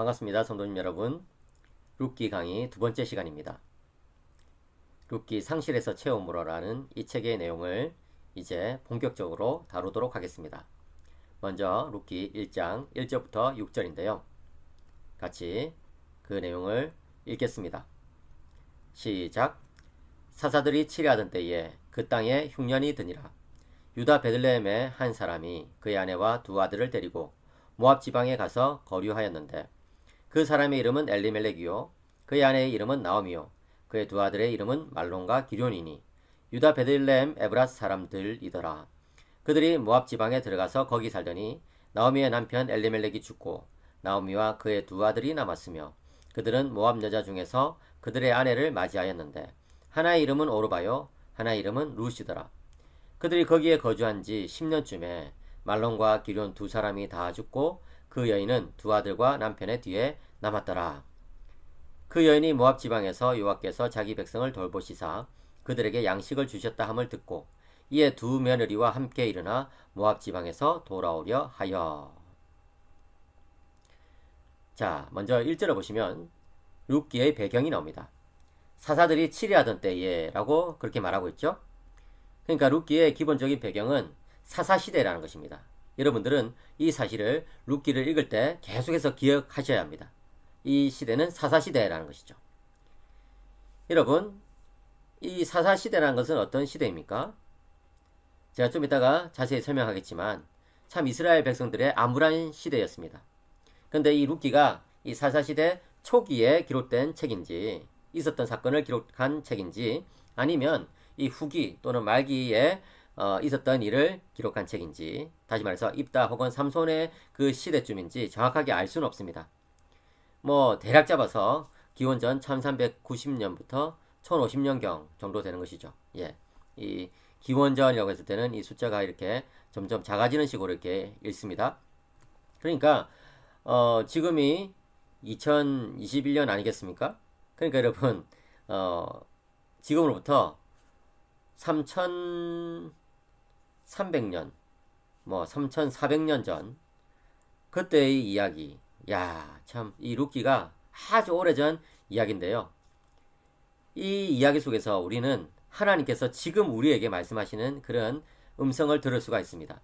반갑습니다. 성도님 여러분. 룻기 강의 두 번째 시간입니다. 룻기 상실에서 체험으로라는 이 책의 내용을 이제 본격적으로 다루도록 하겠습니다. 먼저 룻기 1장 1절부터 6절인데요. 같이 그 내용을 읽겠습니다. 시작. 사사들이 치리하던 때에 그 땅에 흉년이 드니라. 유다 베들레헴의 한 사람이 그의 아내와 두 아들을 데리고 모압 지방에 가서 거류하였는데 그 사람의 이름은 엘리멜렉이요 그의 아내의 이름은 나오미요 그의 두 아들의 이름은 말론과 기럧이니 유다 베들레헴 에브랏 사람들이더라. 그들이 모압 지방에 들어가서 거기 살더니 나오미의 남편 엘리멜렉이 죽고 나오미와 그의 두 아들이 남았으며 그들은 모압 여자 중에서 그들의 아내를 맞이하였는데 하나의 이름은 오르바요 하나의 이름은 룻이더라. 그들이 거기에 거주한 지 10년쯤에 말론과 기럧 두 사람이 다 죽고 그 여인은 두 아들과 남편의 뒤에 남았더라. 그 여인이 모압 지방에서 여호와께서 자기 백성을 돌보시사 그들에게 양식을 주셨다 함을 듣고 이에 두 며느리와 함께 일어나 모압 지방에서 돌아오려 하여. 자, 먼저 1절을 보시면 룻기의 배경이 나옵니다. 사사들이 치리하던 때에 라고 그렇게 말하고 있죠. 그러니까 룻기의 기본적인 배경은 사사시대라는 것입니다. 여러분들은 이 사실을 룻기를 읽을 때 계속해서 기억하셔야 합니다. 이 시대는 사사시대라는 것이죠. 여러분, 이 사사시대라는 것은 어떤 시대입니까? 제가 좀 이따가 자세히 설명하겠지만 참 이스라엘 백성들의 암울한 시대였습니다. 그런데 이 룻기가 이 사사시대 초기에 기록된 책인지 있었던 사건을 기록한 책인지 아니면 이 후기 또는 말기에 있었던 일을 기록한 책인지 다시 말해서 입다 혹은 삼손의 그 시대쯤인지 정확하게 알 수는 없습니다. 뭐 대략 잡아서 기원전 1390년부터 1050년경 정도 되는 것이죠. 예. 이 기원전이라고 했을 때는 이 숫자가 이렇게 점점 작아지는 식으로 이렇게 읽습니다. 그러니까 지금이 2021년 아니겠습니까? 그러니까 여러분 지금으로부터 3300년 뭐 3400년 전 그때의 이야기. 야, 참 이 룻기가 아주 오래전 이야기인데요. 이 이야기 속에서 우리는 하나님께서 지금 우리에게 말씀하시는 그런 음성을 들을 수가 있습니다.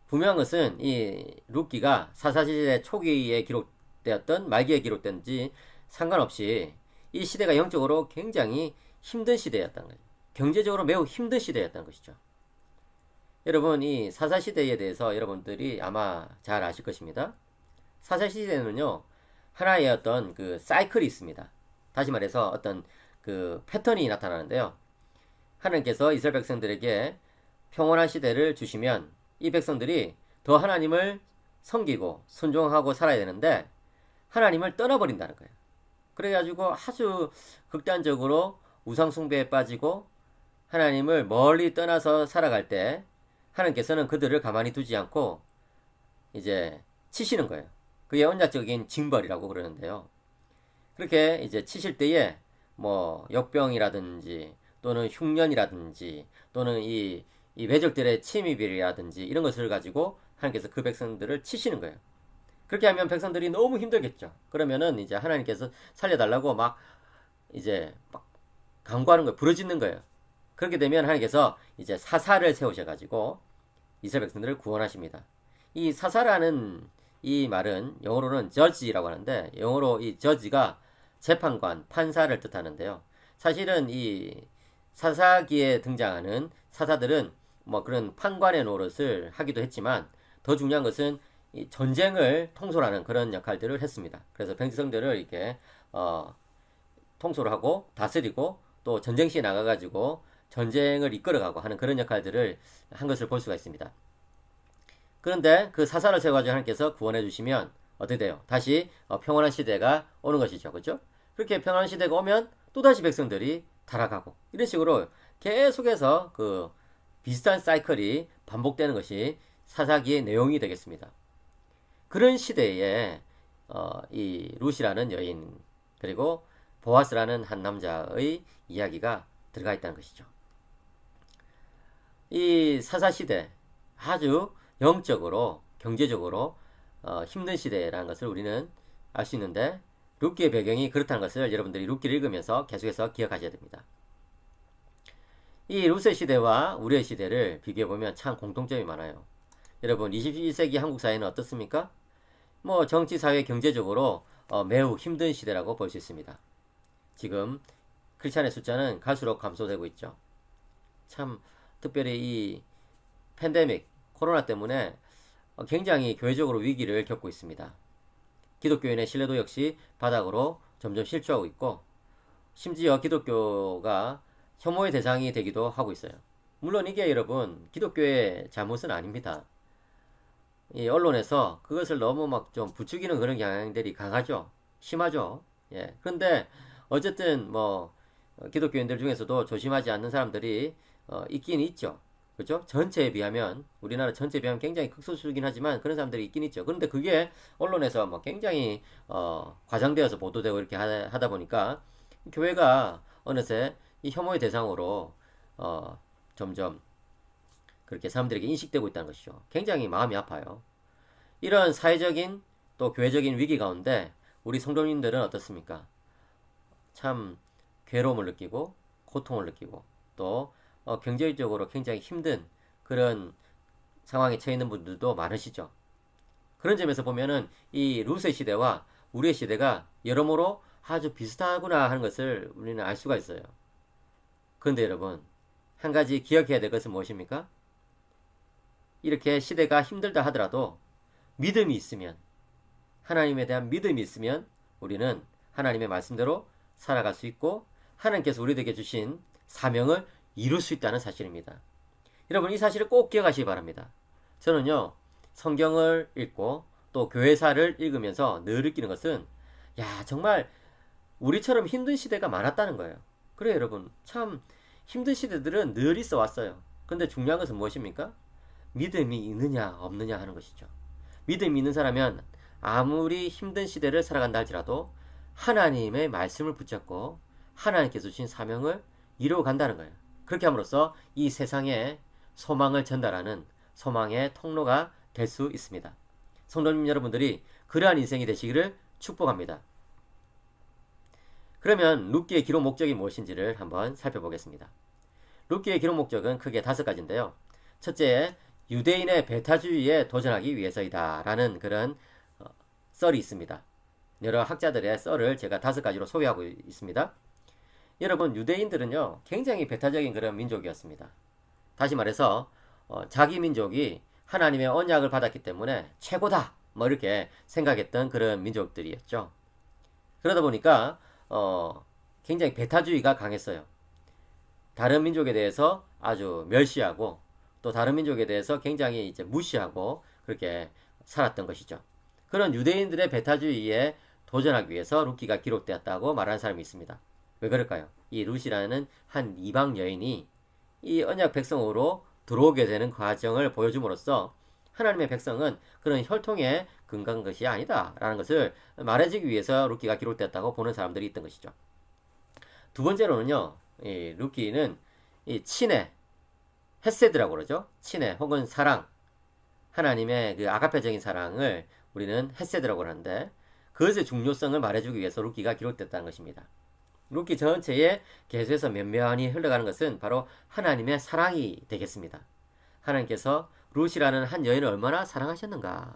분명한 것은 이 룻기가 사사시대 초기에 기록되었던 말기에 기록된지 상관없이 이 시대가 영적으로 굉장히 힘든 시대였다는 거죠. 경제적으로 매우 힘든 시대였다는 것이죠. 여러분, 이 사사시대에 대해서 여러분들이 아마 잘 아실 것입니다. 사사시대는요, 하나의 어떤 그 사이클이 있습니다. 다시 말해서 어떤 그 패턴이 나타나는데요. 하나님께서 이스라엘 백성들에게 평온한 시대를 주시면 이 백성들이 더 하나님을 섬기고 순종하고 살아야 되는데 하나님을 떠나버린다는 거예요. 그래가지고 아주 극단적으로 우상숭배에 빠지고 하나님을 멀리 떠나서 살아갈 때 하나님께서는 그들을 가만히 두지 않고 이제 치시는 거예요. 그게 언약적인 징벌이라고 그러는데요. 그렇게 이제 치실 때에 뭐 역병이라든지 또는 흉년이라든지 또는 이 외적들의 침입이라든지 이런 것을 가지고 하나님께서 그 백성들을 치시는 거예요. 그렇게 하면 백성들이 너무 힘들겠죠. 그러면은 이제 하나님께서 살려달라고 막 이제 막 간구하는 거예요. 부르짖는 거예요. 그렇게 되면 하나님께서 이제 사사를 세우셔가지고 이스라엘 백성들을 구원하십니다. 이 사사라는 이 말은 영어로는 judge라고 하는데 영어로 이 judge가 재판관, 판사를 뜻하는데요. 사실은 이 사사기에 등장하는 사사들은 뭐 그런 판관의 노릇을 하기도 했지만 더 중요한 것은 이 전쟁을 통솔하는 그런 역할들을 했습니다. 그래서 백성들을 이렇게 통솔을 하고 다스리고 또 전쟁 시에 나가가지고 전쟁을 이끌어가고 하는 그런 역할들을 한 것을 볼 수가 있습니다. 그런데 그 사사를 세워가지고 하나님께서 구원해 주시면 어떻게 돼요? 다시 평온한 시대가 오는 것이죠. 그렇죠? 그렇게 평온한 시대가 오면 또다시 백성들이 타락하고 이런 식으로 계속해서 그 비슷한 사이클이 반복되는 것이 사사기의 내용이 되겠습니다. 그런 시대에 이 룻이라는 여인 그리고 보아스라는 한 남자의 이야기가 들어가 있다는 것이죠. 이 사사시대 아주 영적으로 경제적으로 힘든 시대라는 것을 우리는 알 수 있는데 룻기의 배경이 그렇다는 것을 여러분들이 룻기를 읽으면서 계속해서 기억하셔야 됩니다. 이 룻의 시대와 우리의 시대를 비교해보면 참 공통점이 많아요. 여러분 21세기 한국 사회는 어떻습니까? 뭐 정치, 사회, 경제적으로 매우 힘든 시대라고 볼 수 있습니다. 지금 크리스찬의 숫자는 갈수록 감소되고 있죠. 참 특별히 이 팬데믹, 코로나 때문에 굉장히 교회적으로 위기를 겪고 있습니다. 기독교인의 신뢰도 역시 바닥으로 점점 실추하고 있고 심지어 기독교가 혐오의 대상이 되기도 하고 있어요. 물론 이게 여러분 기독교의 잘못은 아닙니다. 이 언론에서 그것을 너무 막 좀 부추기는 그런 경향들이 강하죠. 심하죠. 예. 그런데 어쨌든 뭐 기독교인들 중에서도 조심하지 않는 사람들이 있긴 있죠. 그죠? 전체에 비하면 우리나라 전체에 비하면 굉장히 극소수긴 하지만 그런 사람들이 있긴 있죠. 그런데 그게 언론에서 뭐 굉장히 과장되어서 보도되고 이렇게 하다 보니까 교회가 어느새 이 혐오의 대상으로 점점 그렇게 사람들에게 인식되고 있다는 것이죠. 굉장히 마음이 아파요. 이런 사회적인 또 교회적인 위기 가운데 우리 성도님들은 어떻습니까? 참 괴로움을 느끼고 고통을 느끼고 또 경제적으로 굉장히 힘든 그런 상황에 처해 있는 분들도 많으시죠. 그런 점에서 보면은 이 룻의 시대와 우리의 시대가 여러모로 아주 비슷하구나 하는 것을 우리는 알 수가 있어요. 그런데 여러분, 한 가지 기억해야 될 것은 무엇입니까? 이렇게 시대가 힘들다 하더라도 믿음이 있으면, 하나님에 대한 믿음이 있으면 우리는 하나님의 말씀대로 살아갈 수 있고 하나님께서 우리에게 주신 사명을 이룰 수 있다는 사실입니다. 여러분 이 사실을 꼭 기억하시기 바랍니다. 저는요 성경을 읽고 또 교회사를 읽으면서 늘 느끼는 것은 야 정말 우리처럼 힘든 시대가 많았다는 거예요. 그래요 여러분 참 힘든 시대들은 늘 있어 왔어요. 근데 중요한 것은 무엇입니까? 믿음이 있느냐 없느냐 하는 것이죠. 믿음이 있는 사람은 아무리 힘든 시대를 살아간다 할지라도 하나님의 말씀을 붙잡고 하나님께서 주신 사명을 이루어 간다는 거예요. 그렇게 함으로써 이 세상에 소망을 전달하는 소망의 통로가 될 수 있습니다. 성도님 여러분들이 그러한 인생이 되시기를 축복합니다. 그러면 룻기의 기록 목적이 무엇인지를 한번 살펴보겠습니다. 룻기의 기록 목적은 크게 5가지인데요. 첫째, 유대인의 배타주의에 도전하기 위해서이다 라는 그런 썰이 있습니다. 여러 학자들의 썰을 제가 5가지로 소개하고 있습니다. 여러분 유대인들은요 굉장히 배타적인 그런 민족이었습니다. 다시 말해서 자기 민족이 하나님의 언약을 받았기 때문에 최고다 뭐 이렇게 생각했던 그런 민족들이었죠. 그러다 보니까 굉장히 배타주의가 강했어요. 다른 민족에 대해서 아주 멸시하고 또 다른 민족에 대해서 굉장히 이제 무시하고 그렇게 살았던 것이죠. 그런 유대인들의 배타주의에 도전하기 위해서 룻기가 기록되었다고 말하는 사람이 있습니다. 왜 그럴까요? 이 룻이라는 한 이방 여인이 이 언약 백성으로 들어오게 되는 과정을 보여줌으로써 하나님의 백성은 그런 혈통에 근거한 것이 아니다 라는 것을 말해주기 위해서 룻기가 기록되었다고 보는 사람들이 있던 것이죠. 두 번째로는요, 이 룻기는 이 친애, 헤세드라고 그러죠. 친애 혹은 사랑, 하나님의 그 아가페적인 사랑을 우리는 헤세드라고 하는데 그것의 중요성을 말해주기 위해서 룻기가 기록됐다는 것입니다. 룻기 전체에 계속해서 면면히 흘러가는 것은 바로 하나님의 사랑이 되겠습니다. 하나님께서 룻이라는 한 여인을 얼마나 사랑하셨는가.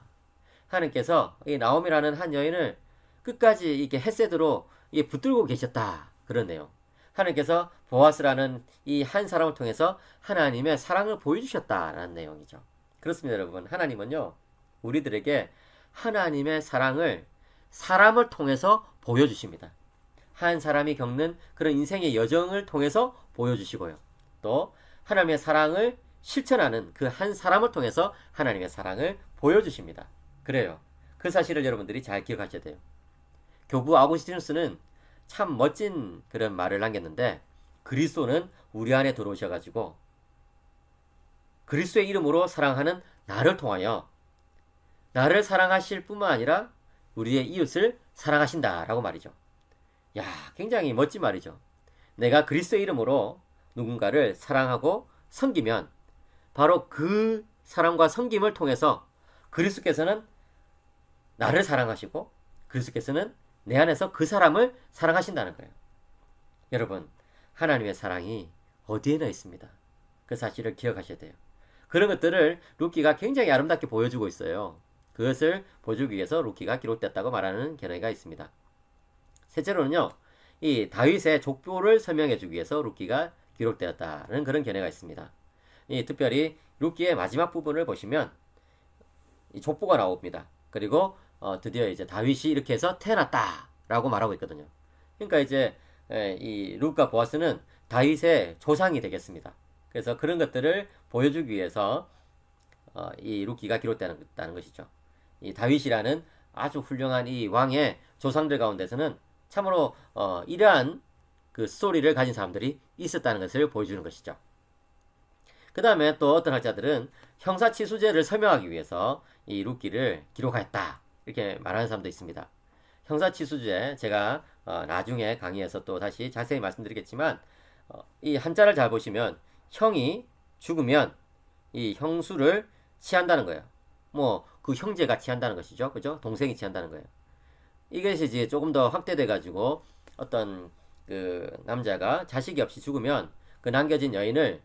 하나님께서 이 나옴이라는 한 여인을 끝까지 이렇게 헤세드로 붙들고 계셨다. 그런 내용. 하나님께서 보아스라는 이 한 사람을 통해서 하나님의 사랑을 보여주셨다라는 내용이죠. 그렇습니다, 여러분. 하나님은요, 우리들에게 하나님의 사랑을 사람을 통해서 보여주십니다. 한 사람이 겪는 그런 인생의 여정을 통해서 보여주시고요. 또 하나님의 사랑을 실천하는 그 한 사람을 통해서 하나님의 사랑을 보여주십니다. 그래요. 그 사실을 여러분들이 잘 기억하셔야 돼요. 교부 아구스티누스는 참 멋진 그런 말을 남겼는데 그리스도는 우리 안에 들어오셔가지고 그리스도의 이름으로 사랑하는 나를 통하여 나를 사랑하실 뿐만 아니라 우리의 이웃을 사랑하신다라고 말이죠. 야, 굉장히 멋진 말이죠. 내가 그리스도의 이름으로 누군가를 사랑하고 섬기면 바로 그 사랑과 섬김을 통해서 그리스도께서는 나를 사랑하시고 그리스도께서는 내 안에서 그 사람을 사랑하신다는 거예요. 여러분, 하나님의 사랑이 어디에나 있습니다. 그 사실을 기억하셔야 돼요. 그런 것들을 루키가 굉장히 아름답게 보여주고 있어요. 그것을 보여주기 위해서 루키가 기록됐다고 말하는 견해가 있습니다. 셋째로는요, 이 다윗의 족보를 설명해주기 위해서 루키가 기록되었다는 그런 견해가 있습니다. 특별히 루키의 마지막 부분을 보시면 이 족보가 나옵니다. 그리고 드디어 이제 다윗이 이렇게 해서 태어났다라고 말하고 있거든요. 그러니까 이제 이 룻과 보아스는 다윗의 조상이 되겠습니다. 그래서 그런 것들을 보여주기 위해서 이 룻기가 기록되는 것이죠. 이 다윗이라는 아주 훌륭한 이 왕의 조상들 가운데서는 참으로 이러한 그 스토리를 가진 사람들이 있었다는 것을 보여주는 것이죠. 그 다음에 또 어떤 학자들은 형사치수제를 설명하기 위해서 이 룻기를 기록하였다 이렇게 말하는 사람도 있습니다. 형사치수제 제가 나중에 강의에서 또 다시 자세히 말씀드리겠지만 이 한자를 잘 보시면 형이 죽으면 이 형수를 취한다는 거예요. 뭐 그 형제가 취한다는 것이죠. 그죠? 동생이 취한다는 거예요. 이것이 이제 조금 더 확대돼 가지고 어떤 그 남자가 자식이 없이 죽으면 그 남겨진 여인을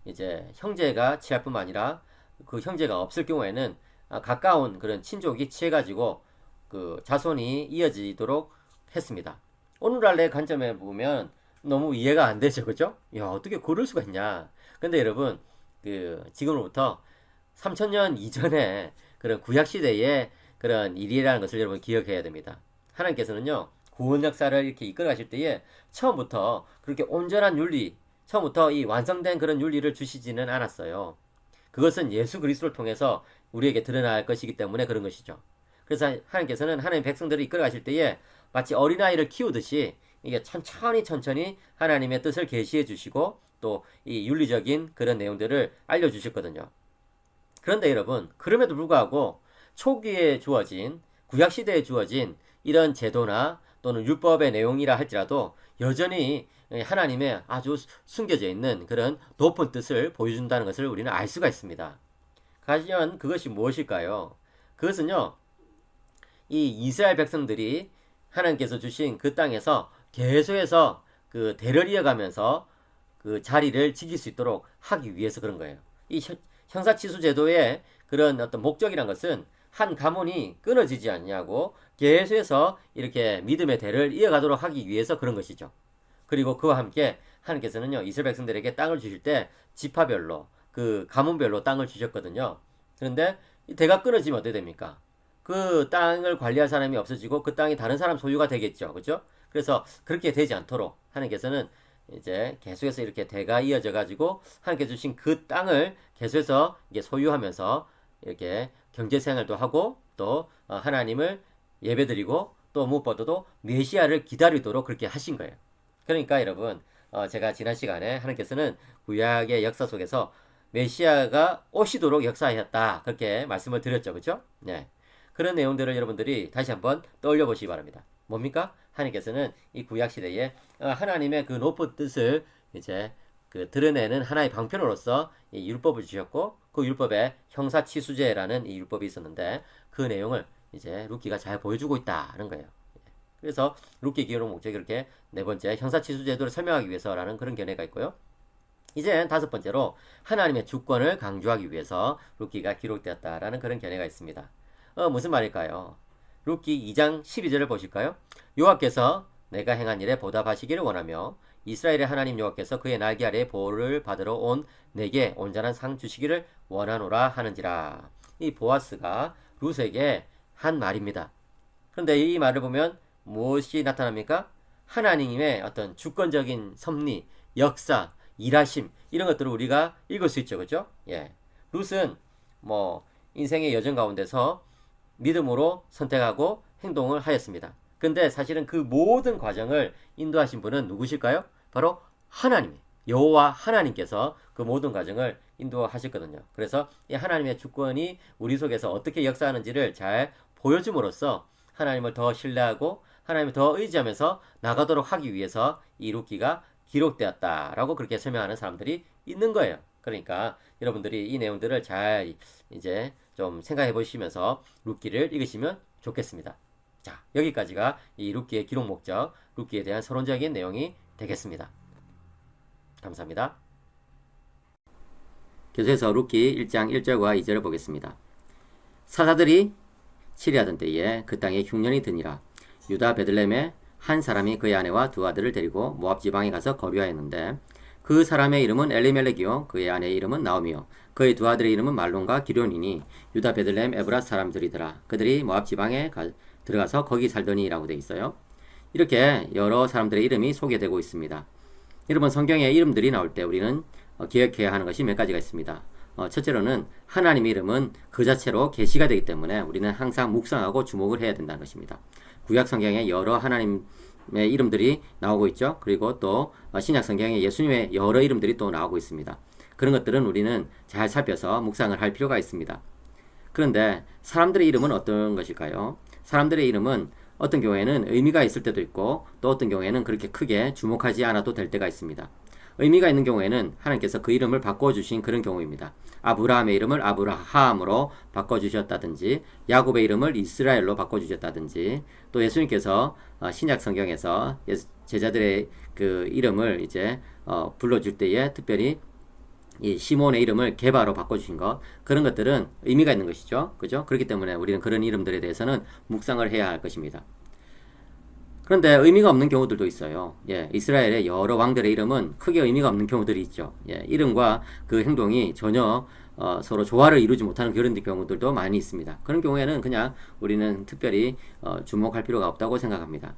이제 형제가 취할 뿐만 아니라 그 형제가 없을 경우에는 가까운 그런 친족이 취해가지고 그 자손이 이어지도록 했습니다. 오늘날의 관점에 보면 너무 이해가 안 되죠, 그죠? 야, 어떻게 그럴 수가 있냐? 근데 여러분, 그 지금으로부터 3000년 이전에 그런 구약 시대의 그런 일이라는 것을 여러분 기억해야 됩니다. 하나님께서는요, 구원 역사를 이렇게 이끌어 가실 때에 처음부터 그렇게 온전한 윤리, 처음부터 이 완성된 그런 윤리를 주시지는 않았어요. 그것은 예수 그리스도를 통해서 우리에게 드러날 것이기 때문에 그런 것이죠. 그래서 하나님께서는 하나님 백성들을 이끌어 가실 때에 마치 어린아이를 키우듯이 이게 천천히 하나님의 뜻을 계시해 주시고 또 이 윤리적인 그런 내용들을 알려주셨거든요. 그런데 여러분, 그럼에도 불구하고 초기에 주어진 구약시대에 주어진 이런 제도나 또는 율법의 내용이라 할지라도 여전히 하나님의 아주 숨겨져 있는 그런 높은 뜻을 보여준다는 것을 우리는 알 수가 있습니다. 과연 그것이 무엇일까요? 그것은요, 이 이스라엘 백성들이 하나님께서 주신 그 땅에서 계속해서 그 대를 이어가면서 그 자리를 지킬 수 있도록 하기 위해서 그런 거예요. 이 형사치수 제도의 그런 어떤 목적이란 것은 한 가문이 끊어지지 않냐고 계속해서 이렇게 믿음의 대를 이어가도록 하기 위해서 그런 것이죠. 그리고 그와 함께 하나님께서는요, 이스라엘 백성들에게 땅을 주실 때 지파별로 그 가문별로 땅을 주셨거든요. 그런데 이 대가 끊어지면 어떻게 됩니까? 그 땅을 관리할 사람이 없어지고 그 땅이 다른 사람 소유가 되겠죠. 그죠? 그래서 그렇게 되지 않도록 하나님께서는 이제 계속해서 이렇게 대가 이어져 가지고 하나님께 주신 그 땅을 계속해서 이게 소유하면서 이렇게 경제 생활도 하고 또 하나님을 예배드리고 또 무엇보다도 메시아를 기다리도록 그렇게 하신 거예요. 그러니까 여러분, 제가 지난 시간에 하나님께서는 구약의 역사 속에서 메시아가 오시도록 역사하셨다 그렇게 말씀을 드렸죠, 그렇죠? 네. 그런 내용들을 여러분들이 다시 한번 떠올려 보시기 바랍니다. 뭡니까? 하나님께서는 이 구약 시대에 하나님의 그 높은 뜻을 이제 그 드러내는 하나의 방편으로서 이 율법을 주셨고 그 율법에 형사치수제라는 이 율법이 있었는데 그 내용을 이제 룻기가 잘 보여주고 있다는 거예요. 그래서 룻기 기록 목적이 이렇게 네 번째 형사치수제도를 설명하기 위해서라는 그런 견해가 있고요. 이제 다섯 번째로 하나님의 주권을 강조하기 위해서 룻기가 기록되었다라는 그런 견해가 있습니다. 무슨 말일까요? 룻기 2장 12절을 보실까요? 여호와께서 내가 행한 일에 보답하시기를 원하며 이스라엘의 하나님 여호와께서 그의 날개 아래 보호를 받으러 온 내게 온전한 상 주시기를 원하노라 하는지라. 이 보아스가 룻에게 한 말입니다. 그런데 이 말을 보면 무엇이 나타납니까? 하나님의 어떤 주권적인 섭리, 역사, 일하심 이런 것들을 우리가 읽을 수 있죠. 그죠? 예. 룻은 뭐 인생의 여정 가운데서 믿음으로 선택하고 행동을 하였습니다. 근데 사실은 그 모든 과정을 인도하신 분은 누구실까요? 바로 하나님, 여호와 하나님께서 그 모든 과정을 인도하셨거든요. 그래서 이 하나님의 주권이 우리 속에서 어떻게 역사하는지를 잘 보여줌으로써 하나님을 더 신뢰하고 하나님을 더 의지하면서 나가도록 하기 위해서 이 룻기가 기록되었다라고 그렇게 설명하는 사람들이 있는 거예요. 그러니까 여러분들이 이 내용들을 잘 이제 좀 생각해 보시면서 룻기를 읽으시면 좋겠습니다. 자, 여기까지가 이 룻기의 기록 목적, 룻기에 대한 서론적인 내용이 되겠습니다. 감사합니다. 계속해서 룻기 1장 1절과 2절을 보겠습니다. 사사들이 치리하던 때에 그 땅에 흉년이 드니라. 유다 베들레헴에 한 사람이 그의 아내와 두 아들을 데리고 모압 지방에 가서 거류하였는데 그 사람의 이름은 엘리멜렉이요 그의 아내의 이름은 나오미요 그의 두 아들의 이름은 말론과 기련이니 유다 베들레헴 에브라 사람들이더라. 그들이 모압 지방에 들어가서 거기 살더니라고 되어 있어요. 이렇게 여러 사람들의 이름이 소개되고 있습니다. 여러분, 성경에 이름들이 나올 때 우리는 기억해야 하는 것이 몇 가지가 있습니다. 첫째로는 하나님의 이름은 그 자체로 계시가 되기 때문에 우리는 항상 묵상하고 주목을 해야 된다는 것입니다. 구약 성경에 여러 하나님의 이름들이 나오고 있죠. 그리고 또 신약 성경에 예수님의 여러 이름들이 또 나오고 있습니다. 그런 것들은 우리는 잘 살펴서 묵상을 할 필요가 있습니다. 그런데 사람들의 이름은 어떤 것일까요? 사람들의 이름은 어떤 경우에는 의미가 있을 때도 있고 또 어떤 경우에는 그렇게 크게 주목하지 않아도 될 때가 있습니다. 의미가 있는 경우에는 하나님께서 그 이름을 바꿔주신 그런 경우입니다. 아브라함의 이름을 아브라함으로 바꿔주셨다든지 야곱의 이름을 이스라엘로 바꿔주셨다든지 또 예수님께서 신약 성경에서 제자들의 그 이름을 이제 불러줄 때에 특별히 이 시몬의 이름을 게바로 바꿔주신 것, 그런 것들은 의미가 있는 것이죠. 그죠? 그렇기 때문에 우리는 그런 이름들에 대해서는 묵상을 해야 할 것입니다. 그런데 의미가 없는 경우들도 있어요. 이스라엘의 여러 왕들의 이름은 크게 의미가 없는 경우들이 있죠. 이름과 그 행동이 전혀 서로 조화를 이루지 못하는 그런 경우들도 많이 있습니다. 그런 경우에는 그냥 우리는 특별히 주목할 필요가 없다고 생각합니다.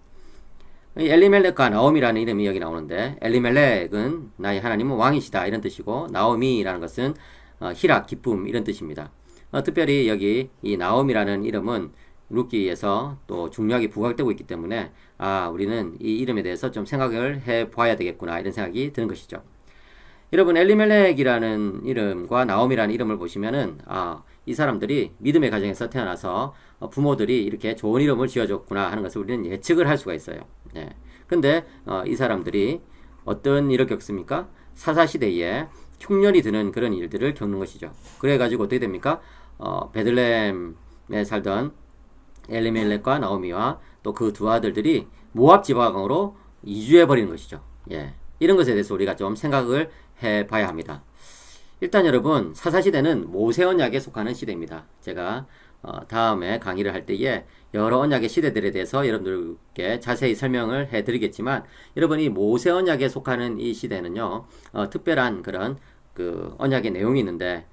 엘리멜렉과 나오미라는 이름이 여기 나오는데, 엘리멜렉은 나의 하나님은 왕이시다 이런 뜻이고, 나오미라는 것은 희락, 기쁨 이런 뜻입니다. 특별히 여기 이 나오미라는 이름은 룻기에서 또 중요하게 부각되고 있기 때문에 우리는 이 이름에 대해서 좀 생각을 해 보아야 되겠구나 이런 생각이 드는 것이죠. 여러분, 엘리멜렉이라는 이름과 나오미라는 이름을 보시면은 이 사람들이 믿음의 가정에서 태어나서 부모들이 이렇게 좋은 이름을 지어줬구나 하는 것을 우리는 예측을 할 수가 있어요. 근데 이 사람들이 어떤 일을 겪습니까? 사사시대에 흉년이 드는 그런 일들을 겪는 것이죠. 그래가지고 어떻게 됩니까? 베들레헴에 살던 엘리멜렉과 나오미와 또 그 두 아들들이 모압 지방으로 이주해버리는 것이죠. 이런 것에 대해서 우리가 좀 생각을 해봐야 합니다. 일단 여러분, 사사시대는 모세 언약에 속하는 시대입니다. 제가 다음에 강의를 할 때에 여러 언약의 시대들에 대해서 여러분들께 자세히 설명을 해드리겠지만, 여러분이 모세 언약에 속하는 이 시대는요, 특별한 그런 그 언약의 내용이 있는데,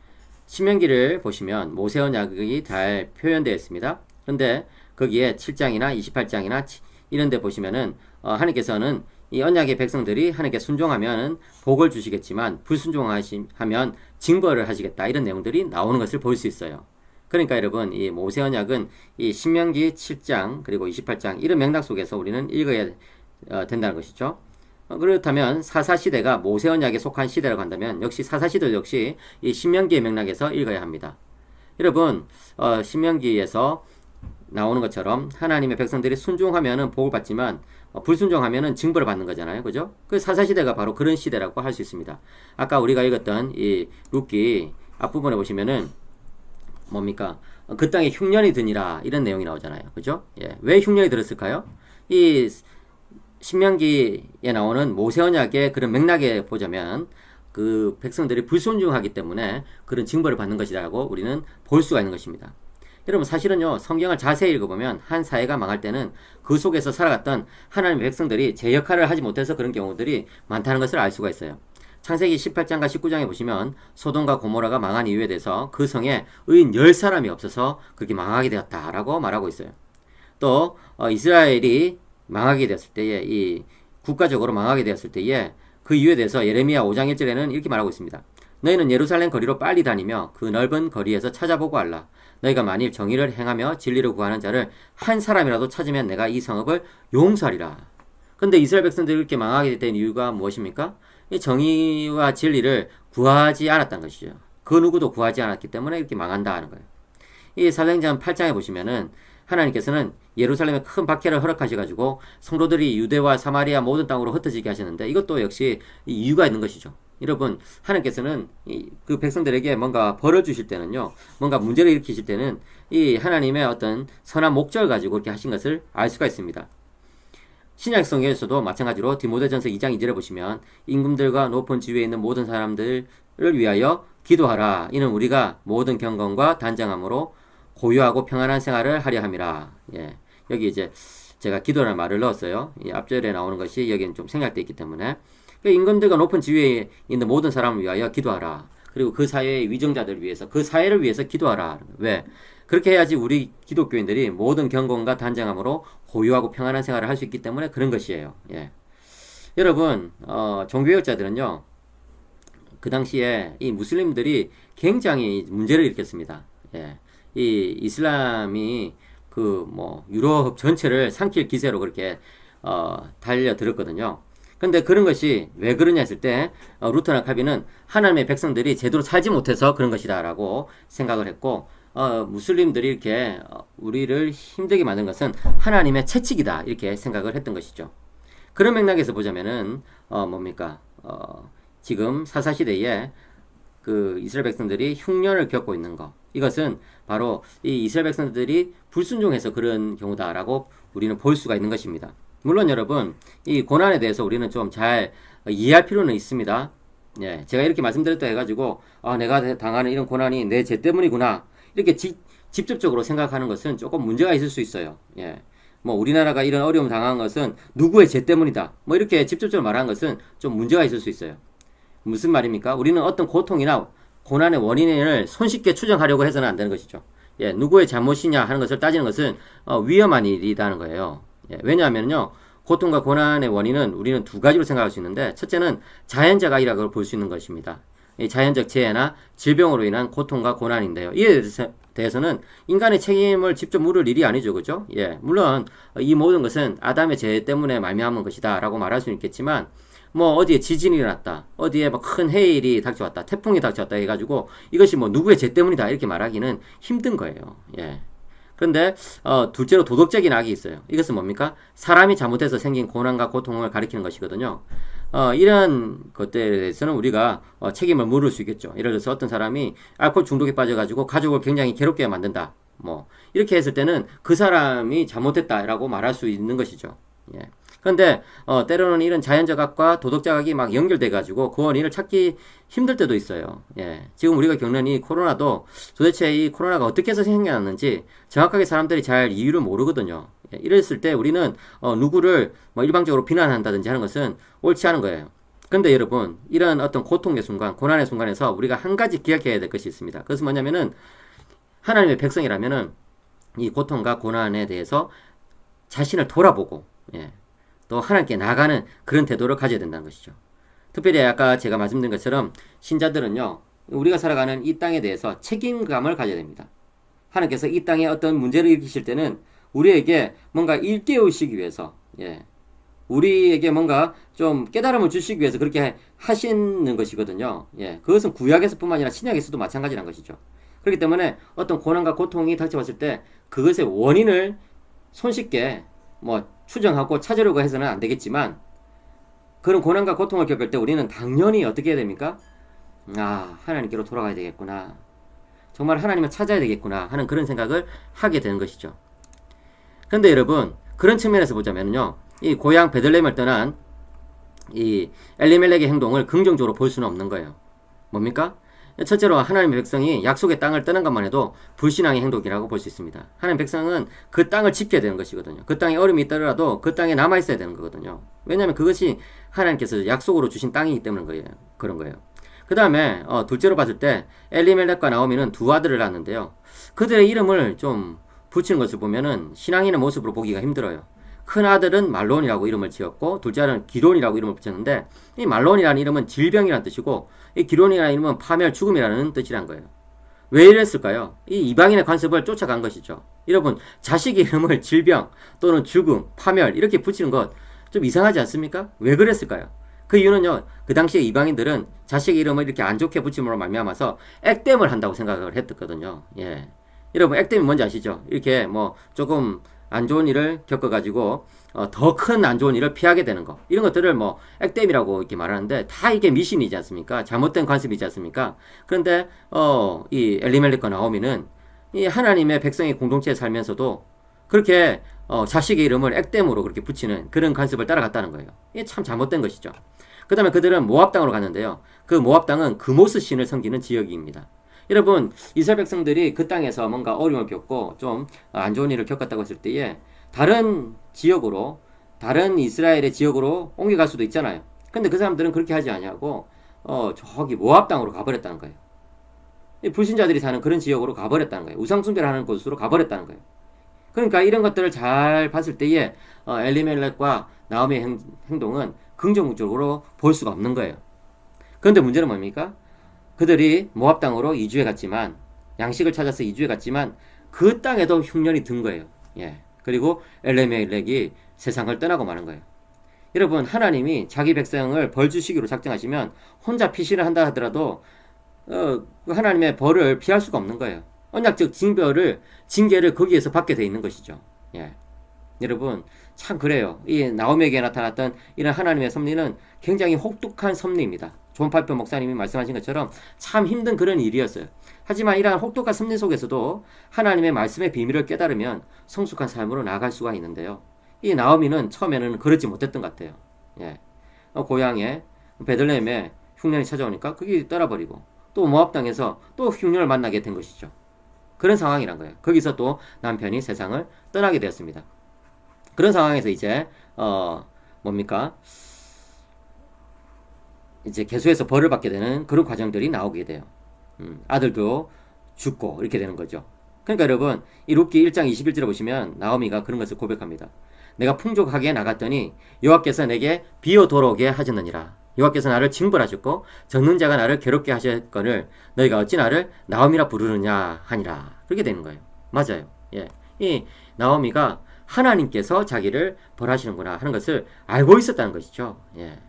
신명기를 보시면 모세 언약이 잘 표현되어 있습니다. 그런데 거기에 7장이나 28장이나 이런 데 보시면은 하나님께서는 이 언약의 백성들이 하나님께 순종하면 복을 주시겠지만 불순종하면 징벌을 하시겠다 이런 내용들이 나오는 것을 볼 수 있어요. 그러니까 여러분, 이 모세 언약은 이 신명기 7장 그리고 28장 이런 맥락 속에서 우리는 읽어야 된다는 것이죠. 그렇다면 사사시대가 모세 언약에 속한 시대라고 한다면 역시 사사시대 역시 이 신명기의 맥락에서 읽어야 합니다. 여러분, 신명기에서 나오는 것처럼 하나님의 백성들이 순종하면은 복을 받지만 불순종하면은 징벌을 받는 거잖아요. 그죠? 그 사사시대가 바로 그런 시대라고 할 수 있습니다. 아까 우리가 읽었던 이 룻기 앞부분에 보시면은 뭡니까? 그 땅에 흉년이 드니라 이런 내용이 나오잖아요. 그죠? 왜 흉년이 들었을까요? 이 신명기에 나오는 모세 언약의 그런 맥락에 보자면 그 백성들이 불순종하기 때문에 그런 징벌을 받는 것이라고 우리는 볼 수가 있는 것입니다. 여러분, 사실은요, 성경을 자세히 읽어보면 한 사회가 망할 때는 그 속에서 살아갔던 하나님의 백성들이 제 역할을 하지 못해서 그런 경우들이 많다는 것을 알 수가 있어요. 창세기 18장과 19장에 보시면 소돔과 고모라가 망한 이유에 대해서 그 성에 의인 10사람이 없어서 그렇게 망하게 되었다라고 말하고 있어요. 또 이스라엘이 망하게 되었을 때에, 이 국가적으로 망하게 되었을 때에 그 이유에 대해서 예레미야 5장 1절에는 이렇게 말하고 있습니다. 너희는 예루살렘 거리로 빨리 다니며 그 넓은 거리에서 찾아보고 알라. 너희가 만일 정의를 행하며 진리를 구하는 자를 한 사람이라도 찾으면 내가 이 성읍을 용서하리라. 그런데 이스라엘 백성들이 이렇게 망하게 된 이유가 무엇입니까? 이 정의와 진리를 구하지 않았다는 것이죠. 그 누구도 구하지 않았기 때문에 이렇게 망한다 하는 거예요. 이 사도행전 8장에 보시면은 하나님께서는 예루살렘에 큰 박해를 허락하셔가지고 성도들이 유대와 사마리아 모든 땅으로 흩어지게 하셨는데, 이것도 역시 이유가 있는 것이죠. 여러분, 하나님께서는 그 백성들에게 뭔가 벌을 주실 때는요, 뭔가 문제를 일으키실 때는 이 하나님의 어떤 선한 목적을 가지고 그렇게 하신 것을 알 수가 있습니다. 신약 성경에서도 마찬가지로 디모데전서 2장 2절에 보시면 임금들과 높은 지위에 있는 모든 사람들을 위하여 기도하라. 이는 우리가 모든 경건과 단정함으로 고요하고 평안한 생활을 하려 함이라. 예. 여기 이제 제가 기도라는 말을 넣었어요. 이 앞절에 나오는 것이 여기는 좀 생략되어 있기 때문에 임금들과 높은 지위에 있는 모든 사람을 위하여 기도하라. 그리고 그 사회의 위정자들을 위해서, 그 사회를 위해서 기도하라. 왜? 그렇게 해야지 우리 기독교인들이 모든 경건과 단정함으로 고요하고 평안한 생활을 할 수 있기 때문에 그런 것이에요. 예. 여러분, 종교개혁자들은요, 그 당시에 이 무슬림들이 굉장히 문제를 일으켰습니다. 예. 이 이슬람이 유럽 전체를 삼킬 기세로 그렇게 달려들었거든요. 근데 그런 것이 왜 그러냐 했을 때 루터나 칼빈은 하나님의 백성들이 제대로 살지 못해서 그런 것이다라고 생각을 했고, 무슬림들이 이렇게 우리를 힘들게 만든 것은 하나님의 채찍이다 이렇게 생각을 했던 것이죠. 그런 맥락에서 보자면은 뭡니까? 지금 사사시대에 그 이스라엘 백성들이 흉년을 겪고 있는 것, 이것은 바로 이 이스라엘 백성들이 불순종해서 그런 경우다라고 우리는 볼 수가 있는 것입니다. 물론 여러분, 이 고난에 대해서 우리는 좀 잘 이해할 필요는 있습니다. 예, 제가 이렇게 말씀드렸다 해가지고 내가 당하는 이런 고난이 내 죄 때문이구나 이렇게 직접적으로 생각하는 것은 조금 문제가 있을 수 있어요. 예, 뭐 우리나라가 이런 어려움 당한 것은 누구의 죄 때문이다, 뭐 이렇게 직접적으로 말하는 것은 좀 문제가 있을 수 있어요. 무슨 말입니까? 우리는 어떤 고통이나 고난의 원인을 손쉽게 추정하려고 해서는 안 되는 것이죠. 예, 누구의 잘못이냐 하는 것을 따지는 것은 위험한 일이라는 거예요. 예, 왜냐하면요, 고통과 고난의 원인은 우리는 두 가지로 생각할 수 있는데, 첫째는 자연적 악이라고 볼 수 있는 것입니다. 이 자연적 재해나 질병으로 인한 고통과 고난인데요. 이에 대해서는 인간의 책임을 직접 물을 일이 아니죠, 그죠? 예, 물론 이 모든 것은 아담의 죄 때문에 말미암은 것이다라고 말할 수는 있겠지만, 뭐 어디에 지진이 일어났다, 어디에 뭐 큰 해일이 닥쳐왔다, 태풍이 닥쳐왔다 해가지고 이것이 뭐 누구의 죄 때문이다 이렇게 말하기는 힘든 거예요. 예. 그런데 둘째로 도덕적인 악이 있어요. 이것은 뭡니까? 사람이 잘못해서 생긴 고난과 고통을 가리키는 것이거든요. 이런 것들에 대해서는 우리가 책임을 물을 수 있겠죠. 예를 들어서 어떤 사람이 알코올 중독에 빠져가지고 가족을 굉장히 괴롭게 만든다, 뭐 이렇게 했을 때는 그 사람이 잘못했다라고 말할 수 있는 것이죠. 예. 그런데 때로는 이런 자연적 악과 도덕적 악이 막 연결돼 가지고 그 원인을 찾기 힘들 때도 있어요. 예. 지금 우리가 겪는 이 코로나도 도대체 이 코로나가 어떻게 해서 생겨났는지 정확하게 사람들이 잘 이유를 모르거든요. 예. 이랬을 때 우리는 누구를 뭐 일방적으로 비난한다든지 하는 것은 옳지 않은 거예요. 근데 여러분, 이런 어떤 고통의 순간, 고난의 순간에서 우리가 한 가지 기억해야 될 것이 있습니다. 그것은 뭐냐면은 하나님의 백성이라면은 이 고통과 고난에 대해서 자신을 돌아보고, 예, 또 하나님께 나아가는 그런 태도를 가져야 된다는 것이죠. 특별히 아까 제가 말씀드린 것처럼 신자들은요, 우리가 살아가는 이 땅에 대해서 책임감을 가져야 됩니다. 하나님께서 이 땅에 어떤 문제를 일으키실 때는 우리에게 뭔가 일깨우시기 위해서, 예, 우리에게 뭔가 좀 깨달음을 주시기 위해서 그렇게 하시는 것이거든요. 예, 그것은 구약에서뿐만 아니라 신약에서도 마찬가지란 것이죠. 그렇기 때문에 어떤 고난과 고통이 닥쳐왔을 때 그것의 원인을 손쉽게 뭐 추정하고 찾으려고 해서는 안 되겠지만, 그런 고난과 고통을 겪을 때 우리는 당연히 어떻게 해야 됩니까? 하나님께로 돌아가야 되겠구나, 정말 하나님을 찾아야 되겠구나 하는 그런 생각을 하게 되는 것이죠. 그런데 여러분, 그런 측면에서 보자면요, 이 고향 베들레헴을 떠난 이 엘리멜렉의 행동을 긍정적으로 볼 수는 없는 거예요. 뭡니까? 첫째로 하나님의 백성이 약속의 땅을 떠난 것만 해도 불신앙의 행동이라고 볼 수 있습니다. 하나님의 백성은 그 땅을 지켜야 되는 것이거든요. 그 땅에 어려움이 있더라도 그 땅에 남아있어야 되는 거거든요. 왜냐하면 그것이 하나님께서 약속으로 주신 땅이기 때문인 거예요. 그런 거예요. 그 다음에 둘째로 봤을 때 엘리멜렉과 나오미는 두 아들을 낳았는데요, 그들의 이름을 좀 붙이는 것을 보면은 신앙 있는 모습으로 보기가 힘들어요. 큰 아들은 말론이라고 이름을 지었고 둘째 아들은 기론이라고 이름을 붙였는데, 이 말론이라는 이름은 질병이라는 뜻이고 이 기론이라는 이름은 파멸, 죽음이라는 뜻이란 거예요. 왜 이랬을까요? 이 이방인의 관습을 쫓아간 것이죠. 여러분, 자식 이름을 질병 또는 죽음, 파멸 이렇게 붙이는 것 좀 이상하지 않습니까? 왜 그랬을까요? 그 이유는요, 그 당시에 이방인들은 자식 이름을 이렇게 안 좋게 붙임으로 말미암아서 액땜을 한다고 생각을 했거든요. 예. 여러분, 액땜이 뭔지 아시죠? 이렇게 뭐 조금 안 좋은 일을 겪어가지고 더 큰 안 좋은 일을 피하게 되는 거, 이런 것들을 뭐 액땜이라고 이렇게 말하는데 다 이게 미신이지 않습니까? 잘못된 관습이지 않습니까? 그런데 이 엘리멜렉과 나오미는 이 하나님의 백성의 공동체에 살면서도 그렇게 자식의 이름을 액땜으로 그렇게 붙이는 그런 관습을 따라갔다는 거예요. 이게 참 잘못된 것이죠. 그 다음에 그들은 모압 땅으로 갔는데요. 그 모압 땅은 그모스 신을 섬기는 지역입니다. 여러분, 이스라엘 백성들이 그 땅에서 뭔가 어려움을 겪고 좀 안 좋은 일을 겪었다고 했을 때에 다른 지역으로, 다른 이스라엘의 지역으로 옮겨갈 수도 있잖아요. 근데 그 사람들은 그렇게 하지 않냐고 저기 모압 땅으로 가버렸다는 거예요. 불신자들이 사는 그런 지역으로 가버렸다는 거예요. 우상숭배를 하는 곳으로 가버렸다는 거예요. 그러니까 이런 것들을 잘 봤을 때에 엘리멜렉과 나오미의 행동은 긍정적으로 볼 수가 없는 거예요. 그런데 문제는 뭡니까? 그들이 모압 땅으로 이주해 갔지만, 양식을 찾아서 이주해 갔지만 그 땅에도 흉년이 든 거예요. 예. 그리고 엘리멜렉이 세상을 떠나고 마는 거예요. 여러분, 하나님이 자기 백성을 벌 주시기로 작정하시면 혼자 피신을 한다 하더라도 하나님의 벌을 피할 수가 없는 거예요. 언약적 징계를 거기에서 받게 돼 있는 것이죠. 예. 여러분, 참 그래요. 이 나오미에게 나타났던 이런 하나님의 섭리는 굉장히 혹독한 섭리입니다. 존 파이퍼 목사님이 말씀하신 것처럼 참 힘든 그런 일이었어요. 하지만 이러한 혹독한 섭리 속에서도 하나님의 말씀의 비밀을 깨달으면 성숙한 삶으로 나아갈 수가 있는데요. 이 나오미는 처음에는 그러지 못했던 것 같아요. 예. 고향에 베들레헴에 흉년이 찾아오니까 그게 떠나버리고 또 모압 땅에서 또 흉년을 만나게 된 것이죠. 그런 상황이란 거예요. 거기서 또 남편이 세상을 떠나게 되었습니다. 그런 상황에서 이제 뭡니까? 이제 계속해서 벌을 받게 되는 그런 과정들이 나오게 돼요. 아들도 죽고 이렇게 되는 거죠. 그러니까 여러분, 이 룻기 1장 21절에 보시면 나오미가 그런 것을 고백합니다. 내가 풍족하게 나갔더니 여호와께서 내게 비어 돌아오게 하셨느니라. 여호와께서 나를 징벌하셨고 적는 자가 나를 괴롭게 하셨거늘 너희가 어찌 나를 나오미라 부르느냐 하니라. 그렇게 되는 거예요. 맞아요. 예. 이 나오미가 하나님께서 자기를 벌하시는구나 하는 것을 알고 있었다는 것이죠. 예.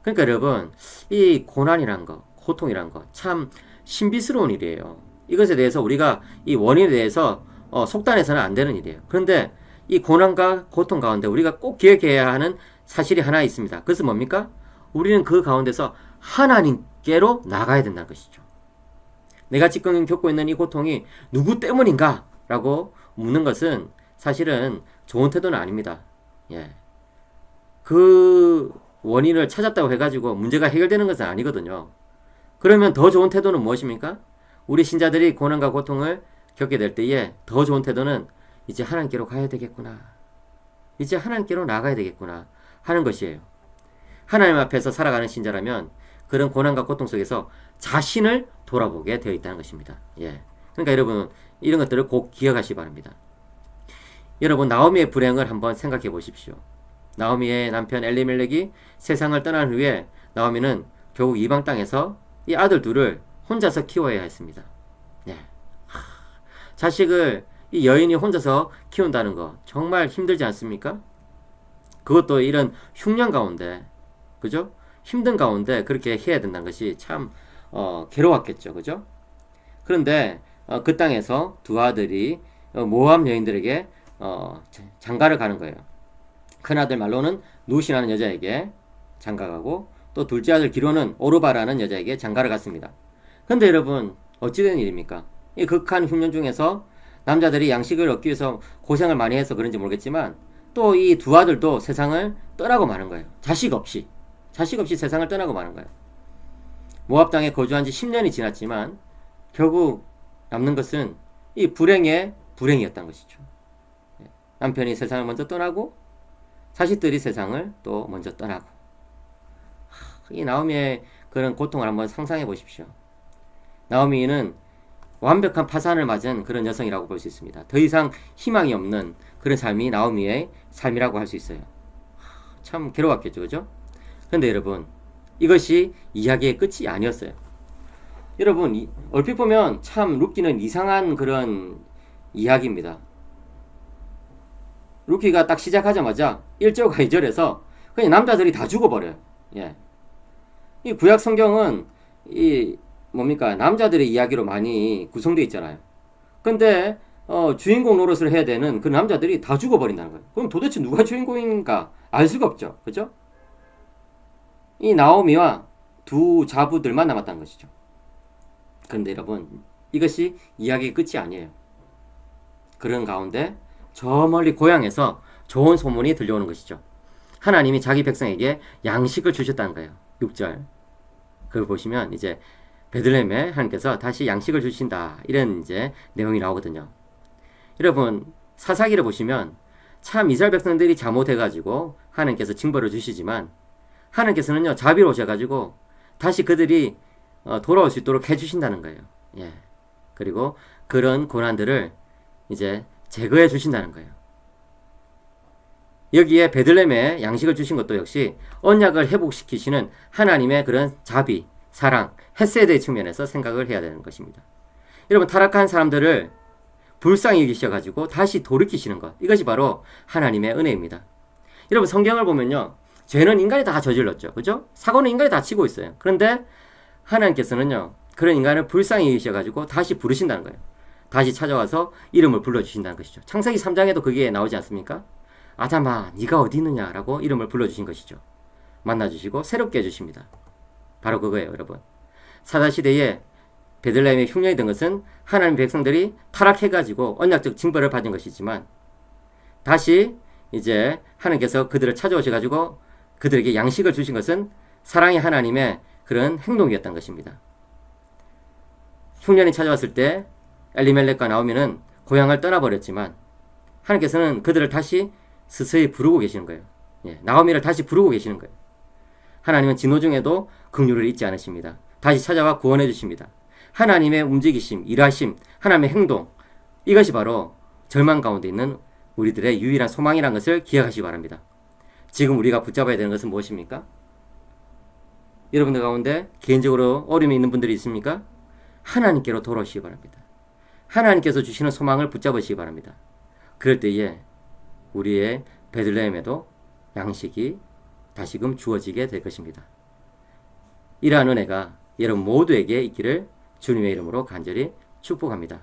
그러니까 여러분, 이 고난이란 거, 고통이란 거, 참 신비스러운 일이에요. 이것에 대해서 우리가 이 원인에 대해서 속단해서는 안 되는 일이에요. 그런데 이 고난과 고통 가운데 우리가 꼭 기억해야 하는 사실이 하나 있습니다. 그것은 뭡니까? 우리는 그 가운데서 하나님께로 나가야 된다는 것이죠. 내가 지금 겪고 있는 이 고통이 누구 때문인가? 라고 묻는 것은 사실은 좋은 태도는 아닙니다. 예. 그 원인을 찾았다고 해가지고 문제가 해결되는 것은 아니거든요. 그러면 더 좋은 태도는 무엇입니까? 우리 신자들이 고난과 고통을 겪게 될 때에 더 좋은 태도는 이제 하나님께로 가야 되겠구나. 이제 하나님께로 나가야 되겠구나 하는 것이에요. 하나님 앞에서 살아가는 신자라면 그런 고난과 고통 속에서 자신을 돌아보게 되어 있다는 것입니다. 예. 그러니까 여러분, 이런 것들을 꼭 기억하시기 바랍니다. 여러분, 나오미의 불행을 한번 생각해 보십시오. 나오미의 남편 엘리멜렉이 세상을 떠난 후에 나오미는 결국 이방 땅에서 이 아들 둘을 혼자서 키워야 했습니다. 예. 자식을 이 여인이 혼자서 키운다는 거 정말 힘들지 않습니까? 그것도 이런 흉년 가운데, 그죠? 힘든 가운데 그렇게 해야 된다는 것이 참 괴로웠겠죠, 그죠? 그런데 그 땅에서 두 아들이 모압 여인들에게 장가를 가는 거예요. 큰아들 말로는 룻이라는 여자에게 장가가고 또 둘째 아들 기로는 오르바라는 여자에게 장가를 갔습니다. 근데 여러분, 어찌된 일입니까? 이 극한 흉년 중에서 남자들이 양식을 얻기 위해서 고생을 많이 해서 그런지 모르겠지만 또 이 두 아들도 세상을 떠나고 마는 거예요. 자식 없이 세상을 떠나고 마는 거예요. 모압 땅에 거주한 지 10년이 지났지만 결국 남는 것은 이 불행의 불행이었던 것이죠. 남편이 세상을 먼저 떠나고 자식들이 세상을 또 먼저 떠나고, 이 나오미의 그런 고통을 한번 상상해 보십시오. 나오미는 완벽한 파산을 맞은 그런 여성이라고 볼 수 있습니다. 더 이상 희망이 없는 그런 삶이 나오미의 삶이라고 할 수 있어요. 참 괴로웠겠죠, 그죠? 그런데 여러분, 이것이 이야기의 끝이 아니었어요. 여러분, 얼핏 보면 참 룻기는 이상한 그런 이야기입니다. 룻기가 딱 시작하자마자 1절과 2절에서 그냥 남자들이 다 죽어버려요. 예. 이 구약 성경은 이 뭡니까? 남자들의 이야기로 많이 구성되어 있잖아요. 근데 주인공 노릇을 해야 되는 그 남자들이 다 죽어버린다는 거예요. 그럼 도대체 누가 주인공인가 알 수가 없죠. 그죠? 이 나오미와 두 자부들만 남았다는 것이죠. 그런데 여러분, 이것이 이야기의 끝이 아니에요. 그런 가운데 저 멀리 고향에서 좋은 소문이 들려오는 것이죠. 하나님이 자기 백성에게 양식을 주셨다는 거예요. 6절. 그걸 보시면 이제 베들레헴에 하나님께서 다시 양식을 주신다. 이런 이제 내용이 나오거든요. 여러분, 사사기를 보시면 참 이스라엘 백성들이 잘못해가지고 하나님께서 징벌을 주시지만 하나님께서는요, 자비로우셔가지고 다시 그들이 돌아올 수 있도록 해주신다는 거예요. 예. 그리고 그런 고난들을 이제 제거해 주신다는 거예요. 여기에 베들레헴에 양식을 주신 것도 역시 언약을 회복시키시는 하나님의 그런 자비, 사랑, 헤세드의 측면에서 생각을 해야 되는 것입니다. 여러분, 타락한 사람들을 불쌍히 여기셔가지고 다시 돌이키시는 것, 이것이 바로 하나님의 은혜입니다. 여러분, 성경을 보면요, 죄는 인간이 다 저질렀죠. 그죠? 사고는 인간이 다 치고 있어요. 그런데 하나님께서는요, 그런 인간을 불쌍히 여기셔가지고 다시 부르신다는 거예요. 다시 찾아와서 이름을 불러주신다는 것이죠. 창세기 3장에도 그게 나오지 않습니까? 아담아, 네가 어디 있느냐라고 이름을 불러주신 것이죠. 만나주시고 새롭게 해주십니다. 바로 그거예요, 여러분. 사사시대에 베들레헴의 흉년이 된 것은 하나님 백성들이 타락해가지고 언약적 징벌을 받은 것이지만 다시 이제 하나님께서 그들을 찾아오셔가지고 그들에게 양식을 주신 것은 사랑의 하나님의 그런 행동이었던 것입니다. 흉년이 찾아왔을 때 엘리멜렉과 나오미는 고향을 떠나버렸지만 하나님께서는 그들을 다시 스스로 부르고 계시는 거예요. 예, 나오미를 다시 부르고 계시는 거예요. 하나님은 진노 중에도 긍휼을 잊지 않으십니다. 다시 찾아와 구원해 주십니다. 하나님의 움직이심, 일하심, 하나님의 행동, 이것이 바로 절망 가운데 있는 우리들의 유일한 소망이라는 것을 기억하시기 바랍니다. 지금 우리가 붙잡아야 되는 것은 무엇입니까? 여러분들 가운데 개인적으로 어려움이 있는 분들이 있습니까? 하나님께로 돌아오시기 바랍니다. 하나님께서 주시는 소망을 붙잡으시기 바랍니다. 그럴 때에 우리의 베들레헴에도 양식이 다시금 주어지게 될 것입니다. 이러한 은혜가 여러분 모두에게 있기를 주님의 이름으로 간절히 축복합니다.